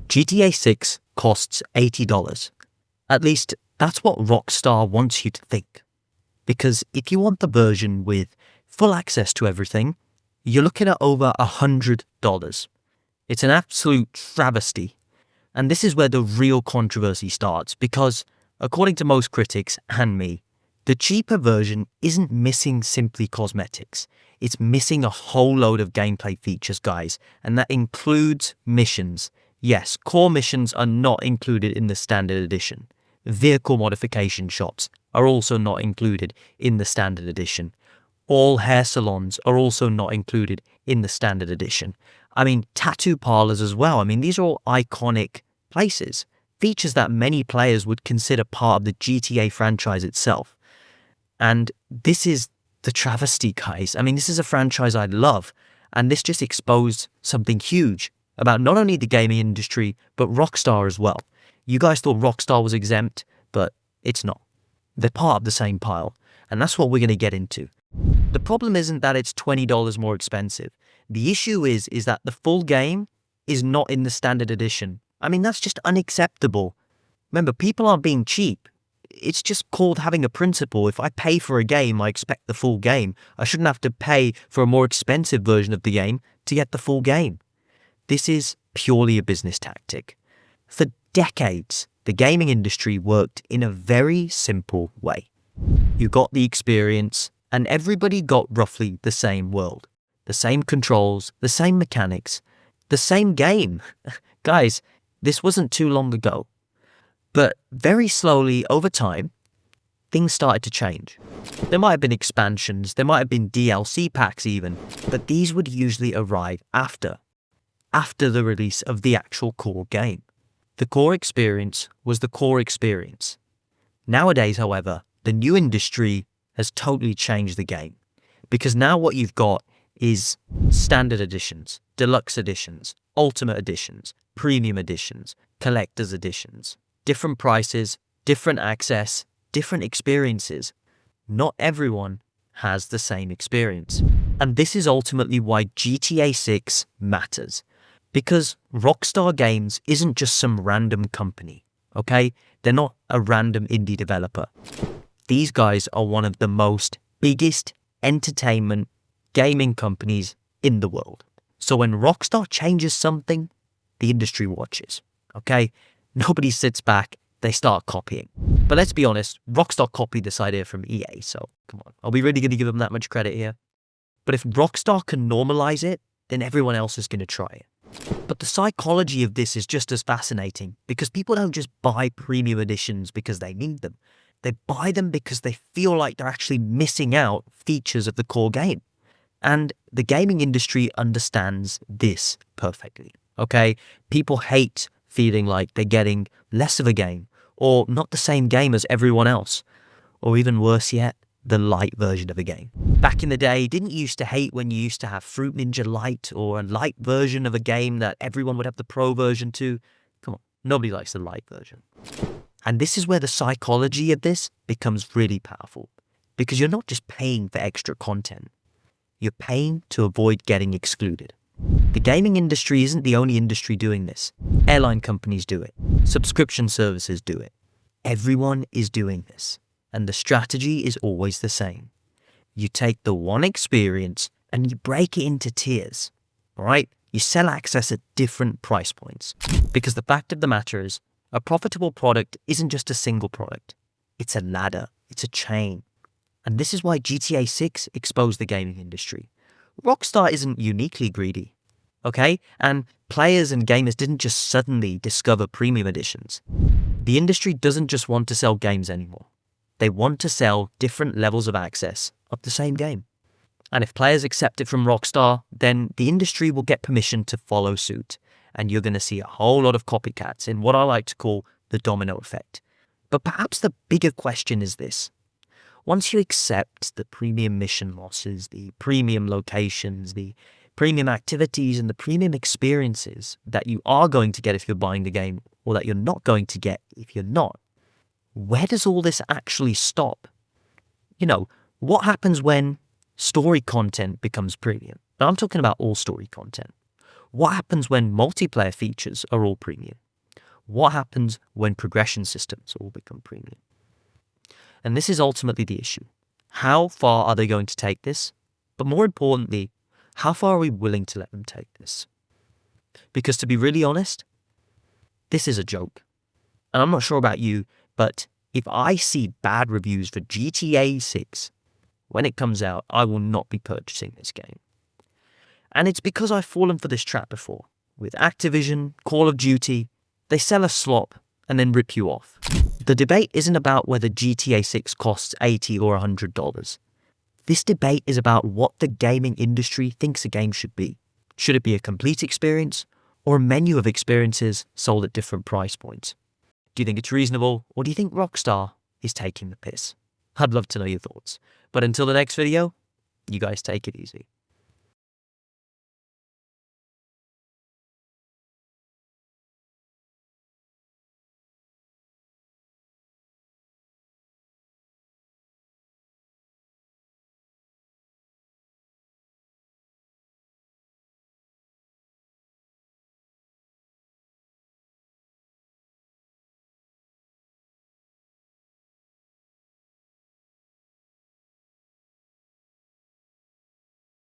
GTA 6 costs $80. At least that's what Rockstar wants you to think. Because if you want the version with full access to everything, you're looking at over $100. It's an absolute travesty. And this is where the real controversy starts because, according to most critics and me, the cheaper version isn't missing simply cosmetics. It's missing a whole load of gameplay features, guys, and that includes missions. Yes, core missions are not included in the standard edition. Vehicle modification shops are also not included in the standard edition. All hair salons are also not included in the standard edition. I mean, tattoo parlors as well. I mean, these are all iconic places, features that many players would consider part of the GTA franchise itself. And this is the travesty, guys. I mean, this is a franchise I love, and this just exposed something huge about not only the gaming industry, but Rockstar as well. You guys thought Rockstar was exempt, but it's not. They're part of the same pile, and that's what we're going to get into. The problem isn't that it's $20 more expensive. The issue is that the full game is not in the standard edition. I mean, that's just unacceptable. Remember, people aren't being cheap. It's just called having a principle. If I pay for a game, I expect the full game. I shouldn't have to pay for a more expensive version of the game to get the full game. This is purely a business tactic. For decades, the gaming industry worked in a very simple way. You got the experience, and everybody got roughly the same world. The same controls, the same mechanics, the same game. Guys, this wasn't too long ago. But very slowly, over time, things started to change. There might have been expansions, there might have been DLC packs even, but these would usually arrive after the release of the actual core game. The core experience was the core experience. Nowadays, however, the new industry has totally changed the game. Because now what you've got is standard editions, deluxe editions, ultimate editions, premium editions, collector's editions. Different prices, different access, different experiences. Not everyone has the same experience. And this is ultimately why GTA 6 matters. Because Rockstar Games isn't just some random company, okay? They're not a random indie developer. These guys are one of the biggest entertainment gaming companies in the world. So when Rockstar changes something, the industry watches, okay? Nobody sits back, they start copying. But let's be honest, Rockstar copied this idea from EA, so come on. Are we really going to give them that much credit here? But if Rockstar can normalize it, then everyone else is going to try it. But the psychology of this is just as fascinating because people don't just buy premium editions because they need them. They buy them because they feel like they're actually missing out features of the core game. And the gaming industry understands this perfectly, okay? People hate feeling like they're getting less of a game or not the same game as everyone else, or even worse yet, the light version of a game. Back in the day, didn't you used to hate when you used to have Fruit Ninja Lite or a light version of a game that everyone would have the pro version to? Come on, nobody likes the light version. And this is where the psychology of this becomes really powerful because you're not just paying for extra content. You're paying to avoid getting excluded. The gaming industry isn't the only industry doing this. Airline companies do it. Subscription services do it. Everyone is doing this. And the strategy is always the same. You take the one experience and you break it into tiers. All right? You sell access at different price points. Because the fact of the matter is, a profitable product isn't just a single product. It's a ladder. It's a chain. And this is why GTA 6 exposed the gaming industry. Rockstar isn't uniquely greedy, okay? And players and gamers didn't just suddenly discover premium editions. The industry doesn't just want to sell games anymore. They want to sell different levels of access of the same game. And if players accept it from Rockstar, then the industry will get permission to follow suit. And you're going to see a whole lot of copycats in what I like to call the domino effect. But perhaps the bigger question is this. Once you accept the premium mission losses, the premium locations, the premium activities, and the premium experiences that you are going to get if you're buying the game, or that you're not going to get if you're not, where does all this actually stop? You know, what happens when story content becomes premium? Now, I'm talking about all story content. What happens when multiplayer features are all premium? What happens when progression systems all become premium? And this is ultimately the issue. How far are they going to take this? But more importantly, how far are we willing to let them take this? Because to be really honest, this is a joke. And I'm not sure about you, but if I see bad reviews for GTA 6 when it comes out, I will not be purchasing this game. And it's because I've fallen for this trap before. With Activision, Call of Duty, they sell a slop and then rip you off. The debate isn't about whether GTA 6 costs $80 or $100. This debate is about what the gaming industry thinks a game should be. Should it be a complete experience or a menu of experiences sold at different price points? Do you think it's reasonable, or do you think Rockstar is taking the piss? I'd love to know your thoughts. But until the next video, you guys take it easy.